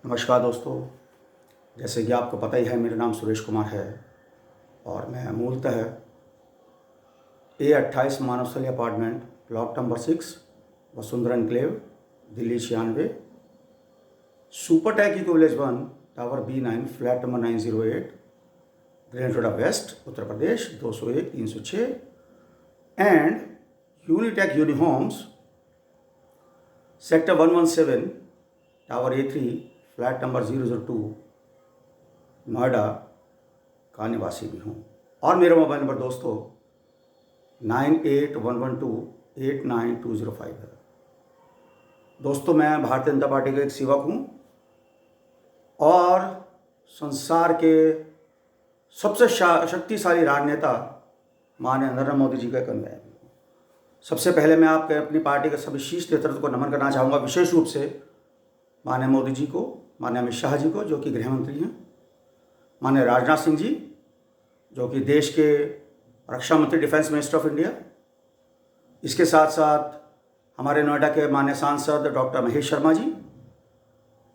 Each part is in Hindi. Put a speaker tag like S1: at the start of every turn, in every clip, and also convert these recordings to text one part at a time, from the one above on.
S1: नमस्कार दोस्तों। जैसे कि आपको पता ही है, मेरा नाम सुरेश कुमार है और मैं मूलतः A28 Manavsthali apartment, plot number 6, Vasundhara enclave, Delhi 96, Supertech Eco Village 1, tower B9, flat number 908, ग्रेनेड west, Uttar Pradesh 201 306, and Unitech Unihomes, sector 117, tower A3, flat number 002, Noida का निवासी भी हूँ। और मेरा मोबाइल नंबर दोस्तों 9811289205 है। दोस्तों, मैं भारतीय जनता पार्टी का एक सेवक हूँ और संसार के सबसे शक्तिशाली राजनेता माननीय नरेंद्र मोदी जी का एक अनुयायी हूँ। सबसे पहले मैं आपके अपनी पार्टी के सभी शीर्ष नेतृत्व को नमन करना चाहूँगा, विशेष रूप से माननीय मोदी जी को, माननीय अमित शाह जी को जो कि गृह मंत्री हैं, माननीय राजनाथ सिंह जी जो कि देश के रक्षा मंत्री, डिफेंस मिनिस्टर ऑफ इंडिया। इसके साथ साथ हमारे नोएडा के माननीय सांसद डॉक्टर महेश शर्मा जी,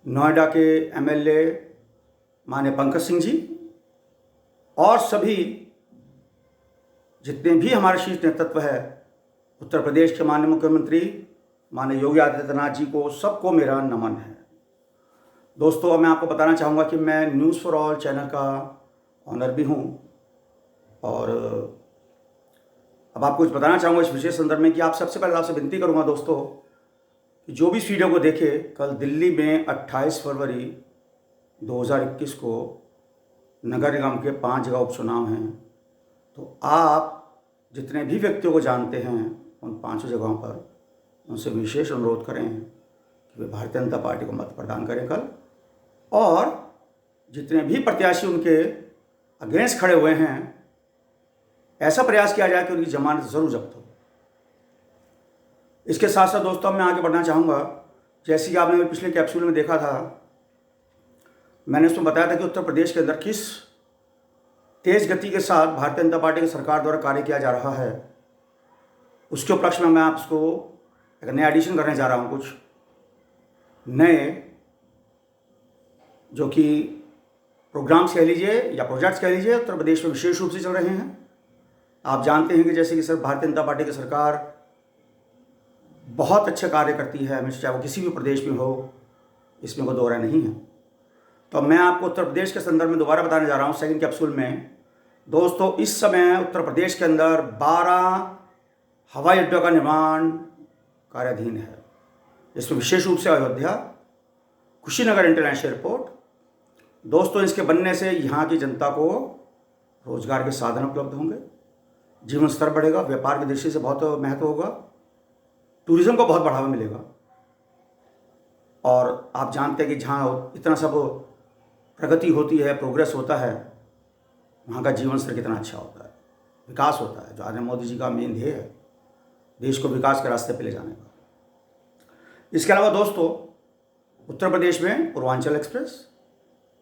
S1: नोएडा के MLA माननीय पंकज सिंह जी, और सभी जितने भी हमारे शीर्ष नेतृत्व है, उत्तर प्रदेश के माननीय मुख्यमंत्री माननीय योगी आदित्यनाथ जी को, सबको मेरा नमन है। दोस्तों, अब मैं आपको बताना चाहूँगा कि मैं न्यूज़ फॉर ऑल चैनल का ऑनर भी हूँ और अब आपको कुछ बताना चाहूँगा इस विशेष संदर्भ में कि आप सबसे पहले आपसे विनती करूँगा दोस्तों कि जो भी इस वीडियो को देखे, कल दिल्ली में 28 फरवरी 2021 को नगर निगम के 5 जगह उपचुनाव हैं। तो आप जितने भी व्यक्तियों को जानते हैं उन 5 जगहों पर उनसे विशेष अनुरोध करें कि वे भारतीय जनता पार्टी को मत प्रदान करें कल, और जितने भी प्रत्याशी उनके अगेंस्ट खड़े हुए हैं, ऐसा प्रयास किया जाए कि उनकी जमानत ज़रूर जब्त हो। इसके साथ साथ दोस्तों, मैं आगे बढ़ना चाहूँगा। जैसे कि आपने पिछले कैप्सूल में देखा था, मैंने उसमें बताया था कि उत्तर प्रदेश के अंदर किस तेज़ गति के साथ भारतीय जनता पार्टी की सरकार द्वारा कार्य किया जा रहा है। उसके उपलक्ष्य में मैं आपको एक नया एडिशन करने जा रहा हूँ। कुछ नए जो कि प्रोग्राम्स कह लीजिए या प्रोजेक्ट्स कह लीजिए, उत्तर प्रदेश में विशेष रूप से चल रहे हैं। आप जानते हैं कि जैसे कि सर, भारतीय जनता पार्टी की सरकार बहुत अच्छे कार्य करती है, हमेशा, चाहे वो किसी भी प्रदेश में हो, इसमें कोई दो राय नहीं है। तो मैं आपको उत्तर प्रदेश के संदर्भ में दोबारा बताने जा रहा हूँ सेकंड कैप्सूल में। दोस्तों, इस समय उत्तर प्रदेश के अंदर 12 हवाई अड्डों का निर्माण कार्याधीन है। इसमें विशेष रूप से अयोध्या, कुशीनगर इंटरनेशनल एयरपोर्ट। दोस्तों, इसके बनने से यहाँ की जनता को रोजगार के साधन उपलब्ध होंगे, जीवन स्तर बढ़ेगा, व्यापार की दृष्टि से बहुत महत्व होगा, टूरिज्म को बहुत बढ़ावा मिलेगा। और आप जानते हैं कि जहाँ इतना सब प्रगति होती है, प्रोग्रेस होता है, वहाँ का जीवन स्तर कितना अच्छा होता है, विकास होता है, जो आज मोदी जी का मेन ध्येय है, देश को विकास के रास्ते पे ले जाने का। इसके अलावा दोस्तों, उत्तर प्रदेश में Purvanchal express,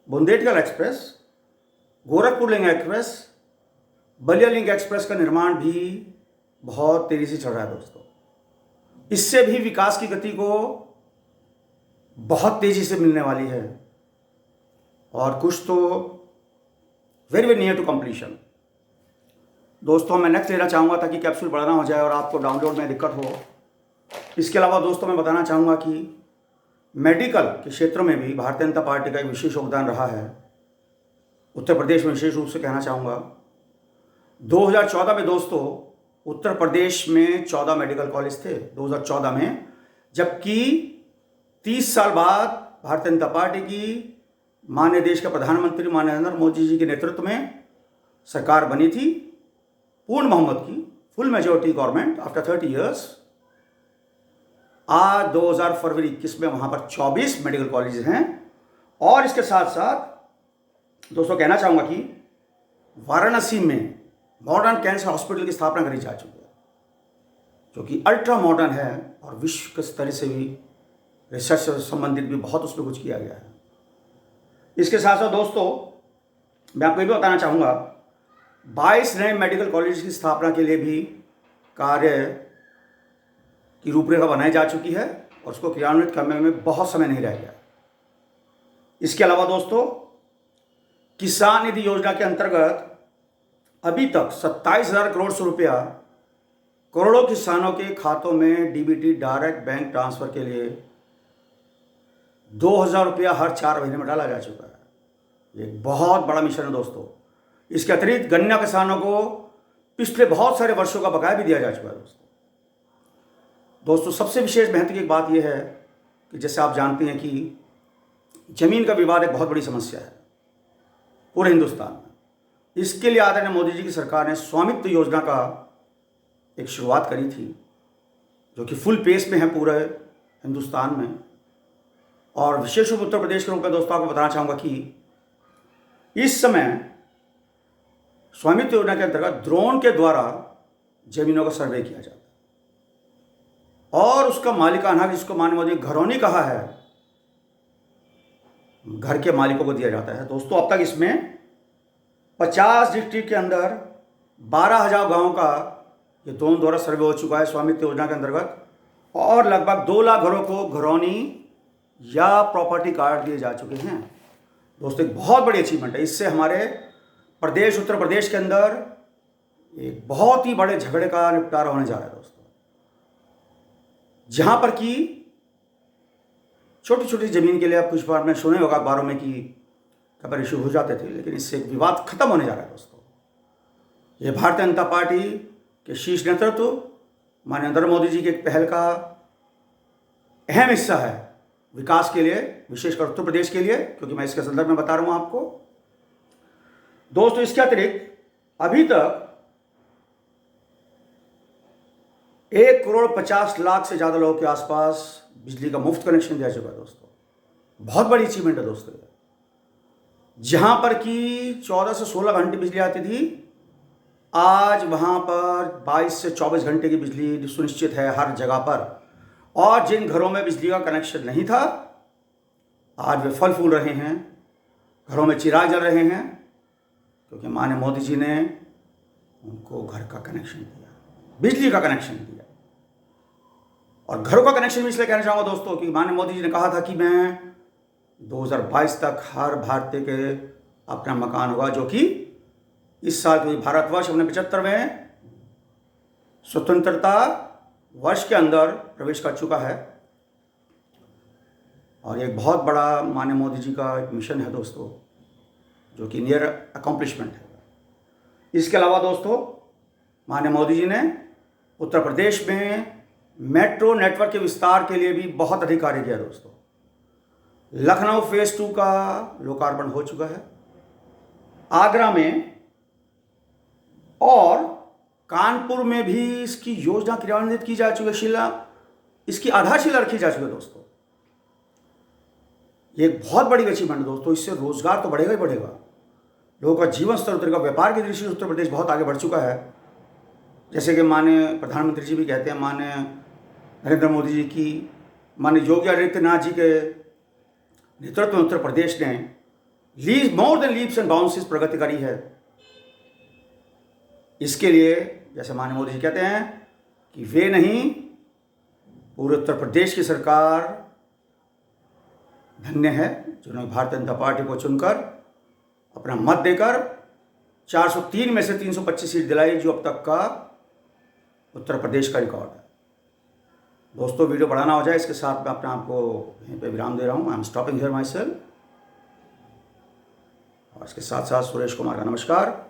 S1: Bundelkhand express, Gorakhpur link express, Ballia link express का निर्माण भी बहुत तेज़ी से चल रहा है दोस्तों। इससे भी विकास की गति को बहुत तेज़ी से मिलने वाली है और कुछ तो very very near to completion. दोस्तों, मैं नेक्स्ट लेना चाहूँगा ताकि कैप्सूल बड़ा ना हो जाए और आपको डाउनलोड में दिक्कत हो। इसके अलावा दोस्तों, मैं बताना चाहूँगा कि मेडिकल के क्षेत्र में भी भारतीय जनता पार्टी का एक विशेष योगदान रहा है। उत्तर प्रदेश में विशेष रूप से कहना चाहूँगा, 2014 में दोस्तों उत्तर प्रदेश में 14 मेडिकल कॉलेज थे 2014 में, जबकि 30 साल बाद भारतीय जनता पार्टी की माननीय देश के प्रधानमंत्री माननीय नरेंद्र मोदी जी के नेतृत्व में सरकार बनी थी, पूर्ण बहुमत की, full majority government after 30 years. आज 2000 फरवरी 21 में वहाँ पर 24 मेडिकल कॉलेज हैं। और इसके साथ साथ दोस्तों कहना चाहूँगा कि वाराणसी में मॉडर्न कैंसर हॉस्पिटल की स्थापना करी जा चुकी है, जो कि अल्ट्रा मॉडर्न है और विश्व के स्तर से भी रिसर्च से संबंधित भी बहुत उसमें कुछ किया गया है। इसके साथ साथ दोस्तों, मैं आपको ये भी बताना चाहूँगा, 22 नए मेडिकल कॉलेज की स्थापना के लिए भी कार्य की रूपरेखा बनाई जा चुकी है और उसको क्रियान्वित करने में बहुत समय नहीं रह गया। इसके अलावा दोस्तों, किसान निधि योजना के अंतर्गत अभी तक 27,000 करोड़ से रुपया करोड़ों किसानों के खातों में डीबीटी डायरेक्ट बैंक ट्रांसफर के लिए 2,000 रुपया हर 4 महीने में डाला जा चुका है। ये एक बहुत बड़ा मिशन है दोस्तों। इसके अतिरिक्त गन्ना किसानों को पिछले बहुत सारे वर्षों का बकाया भी दिया जा चुका है दोस्तों। सबसे विशेष महत्व की एक बात यह है कि जैसे आप जानते हैं कि जमीन का विवाद एक बहुत बड़ी समस्या है पूरे हिंदुस्तान में। इसके लिए आदरणीय मोदी जी की सरकार ने स्वामित्व योजना का एक शुरुआत करी थी, जो कि फुल पेस में है पूरे हिंदुस्तान में। और विशेष रूप उत्तर प्रदेश के रूप में दोस्तों आपको बताना चाहूँगा कि इस समय स्वामित्व योजना के अंतर्गत ड्रोन के द्वारा जमीनों का सर्वे किया जाता है और उसका मालिकाना, जिसको माननीय मोदी घरौनी कहा है, घर के मालिकों को दिया जाता है दोस्तों। अब तक इसमें 50 डिस्ट्रिक्ट के अंदर 12,000 गाँव का ये ड्रोन द्वारा सर्वे हो चुका है स्वामित्व योजना के अंतर्गत, और लगभग 2 लाख घरों को घरौनी या प्रॉपर्टी कार्ड दिए जा चुके हैं दोस्तों। एक बहुत बड़ी अचीवमेंट है। इससे हमारे प्रदेश, उत्तर प्रदेश के अंदर एक बहुत ही बड़े झगड़े का निपटारा होने जा रहा है दोस्तों, जहां पर कि छोटी छोटी जमीन के लिए आप कुछ बार में सुने होगा अखबारों में कि कभी इशू हो जाते थे, लेकिन इससे एक विवाद खत्म होने जा रहा है दोस्तों। ये भारतीय जनता पार्टी के शीर्ष नेतृत्व माननीय नरेंद्र मोदी जी की एक पहल का अहम हिस्सा है विकास के लिए, विशेषकर उत्तर प्रदेश के लिए, क्योंकि मैं इसके संदर्भ में बता रहा हूं आपको दोस्तों। इसके अतिरिक्त अभी तक 1,50,00,000 से ज़्यादा लोगों के आसपास बिजली का मुफ्त कनेक्शन दिया चुका है दोस्तों। बहुत बड़ी अचीवमेंट है दोस्तों। जहां पर कि 14 से 16 घंटे बिजली आती थी, आज वहां पर 22 से 24 घंटे की बिजली सुनिश्चित है हर जगह पर। और जिन घरों में बिजली का कनेक्शन नहीं था, आज वे फल फूल रहे हैं, घरों में चिराग जल रहे हैं, क्योंकि माननीय मोदी जी ने उनको घर का कनेक्शन दिया, बिजली का कनेक्शन दिया। और घरों का कनेक्शन भी इसलिए कहना चाहूँगा दोस्तों कि माननीय मोदी जी ने कहा था कि मैं 2022 तक हर भारतीय के अपना मकान होगा, जो कि इस साल तो भारतवर्ष अपने 75वें स्वतंत्रता वर्ष के अंदर प्रवेश कर चुका है। और एक बहुत बड़ा माननीय मोदी जी का एक मिशन है दोस्तों, जो कि नियर अकम्प्लिशमेंट है। इसके अलावा दोस्तों, माननीय मोदी जी ने उत्तर प्रदेश में मेट्रो नेटवर्क के विस्तार के लिए भी बहुत अधिक कार्य किया दोस्तों। लखनऊ फेज 2 का लोकार्पण हो चुका है, आगरा में और कानपुर में भी इसकी योजना क्रियान्वित की जा चुकी है, इसकी आधारशिला रखी जा चुकी है दोस्तों। ये एक बहुत बड़ी अचीवमेंट है दोस्तों। इससे रोजगार तो बढ़ेगा ही बढ़ेगा, लोगों का जीवन स्तर उतरेगा। व्यापार की दृष्टि से उत्तर प्रदेश बहुत आगे बढ़ चुका है। जैसे कि माननीय प्रधानमंत्री जी भी कहते हैं, माननीय नरेंद्र मोदी जी की, माननीय योगी आदित्यनाथ जी के नेतृत्व में उत्तर प्रदेश ने more than leaps and bounces प्रगति करी है। इसके लिए जैसे माननीय मोदी जी कहते हैं कि वे नहीं, पूरे उत्तर प्रदेश की सरकार धन्य है जिन्होंने भारतीय जनता पार्टी को चुनकर अपना मत देकर 403 में से 325 सीट दिलाई, जो अब तक का उत्तर प्रदेश का रिकॉर्ड है दोस्तों। वीडियो बढ़ाना हो जाए, इसके साथ मैं अपने आप को यहीं पे विराम दे रहा हूँ। I am stopping here my self. और इसके साथ साथ सुरेश कुमार का नमस्कार।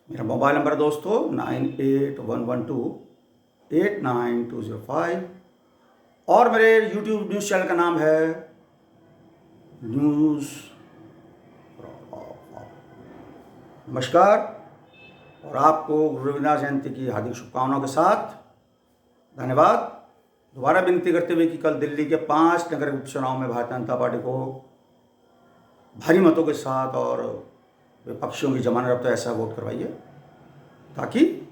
S1: मेरा मोबाइल नंबर है दोस्तों 9811289205 और मेरे यूट्यूब न्यूज़ चैनल का नाम है न्यूज़। नमस्कार, और आपको गुरु रविदास जयंती की हार्दिक शुभकामनाओं के साथ धन्यवाद। दोबारा विनती करते हुए कि कल दिल्ली के 5 नगर उपचुनाव में भारतीय जनता पार्टी को भारी मतों के साथ और विपक्षियों की जमानत रफ्ता ऐसा वोट करवाइए, ताकि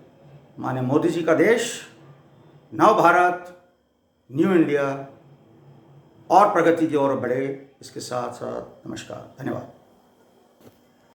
S1: माननीय मोदी जी का देश नव भारत, न्यू इंडिया और प्रगति की ओर बढ़े। इसके साथ साथ नमस्कार, धन्यवाद।